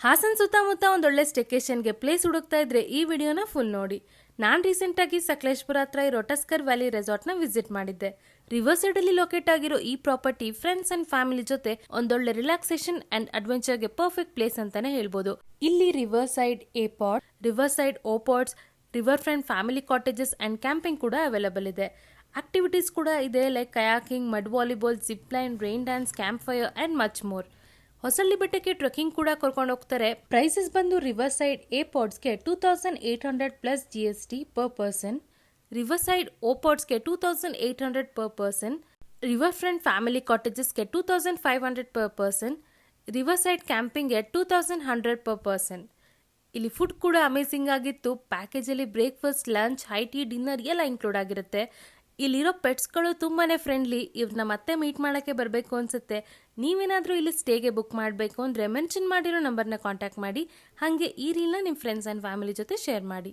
ಹಾಸನ್ ಸುತ್ತಮುತ್ತ ಒಂದೊಳ್ಳೆ ಸ್ಟೇಕೇಶನ್ಗೆ ಪ್ಲೇಸ್ ಹುಡುಕ್ತಾ ಇದ್ರೆ ಈ ವಿಡಿಯೋನ ಫುಲ್ ನೋಡಿ. ನಾನು ರೀಸೆಂಟಾಗಿ ಸಕಲೇಶ್ಪುರ ಹತ್ರ ಇರೋ ಟಸ್ಕರ್ ವ್ಯಾಲಿ ರೆಸಾರ್ಟ್ನ ವಿಸಿಟ್ ಮಾಡಿದ್ದೆ. ರಿವರ್ ಸೈಡ್ ಅಲ್ಲಿ ಲೊಕೇಟ್ ಆಗಿರೋ ಈ ಪ್ರಾಪರ್ಟಿ ಫ್ರೆಂಡ್ಸ್ ಅಂಡ್ ಫ್ಯಾಮಿಲಿ ಜೊತೆ ಒಂದೊಳ್ಳೆ ರಿಲ್ಯಾಕ್ಸೇಷನ್ ಅಂಡ್ ಅಡ್ವೆಂಚರ್ಗೆ ಪರ್ಫೆಕ್ಟ್ ಪ್ಲೇಸ್ ಅಂತಾನೆ ಹೇಳ್ಬೋದು. ಇಲ್ಲಿ river side A pod, river side O pods, river front family cottages and camping ಕೂಡ ಅವೈಲೇಬಲ್ ಇದೆ. ಆಕ್ಟಿವಿಟೀಸ್ ಕೂಡ ಇದೆ like kayaking, mud volleyball, zip line, rain dance, camp fire and much more. Hosahalli ಬೆಟ್ಟಕ್ಕೆ trekking ಕೂಡ ಕರ್ಕೊಂಡು ಹೋಗ್ತಾರೆ. ಪ್ರೈಸಸ್ ಬಂದು ರಿವರ್ ಸೈಡ್ ಎ ಪಾಡ್ಸ್ಗೆ 2800 plus GST per person, river side O ಪಾಡ್ಸ್ಗೆ 2800 per person, river front family ಕಾಟೇಜಸ್ಗೆ 2500 ಪರ್ ಪರ್ಸನ್, ರಿವರ್ ಸೈಡ್ ಕ್ಯಾಂಪಿಂಗ್ಗೆ 2100 per person. ಇಲ್ಲಿ ಫುಡ್ ಕೂಡ ಅಮೇಸಿಂಗ್ ಆಗಿತ್ತು. ಪ್ಯಾಕೇಜಲ್ಲಿ breakfast, lunch, high tea, dinner ಎಲ್ಲ ಇನ್ಕ್ಲೂಡ್ ಆಗಿರುತ್ತೆ. ಇಲ್ಲಿರೋ ಪೆಟ್ಸ್ಗಳು ತುಂಬಾನೇ ಫ್ರೆಂಡ್ಲಿ. ಇವ್ರನ್ನ ಮತ್ತೆ ಮೀಟ್ ಮಾಡೋಕ್ಕೆ ಬರಬೇಕು ಅನ್ಸುತ್ತೆ. ನೀವೇನಾದರೂ ಇಲ್ಲಿ ಸ್ಟೇಗೆ ಬುಕ್ ಮಾಡಬೇಕು ಅಂದರೆ ಮೆನ್ಷನ್ ಮಾಡಿರೋ ನಂಬರ್ನ ಕಾಂಟ್ಯಾಕ್ಟ್ ಮಾಡಿ. ಹಾಗೆ ಈ ರೀಲ್ನ ನಿಮ್ಮ ಫ್ರೆಂಡ್ಸ್ ಆ್ಯಂಡ್ ಫ್ಯಾಮಿಲಿ ಜೊತೆ ಶೇರ್ ಮಾಡಿ.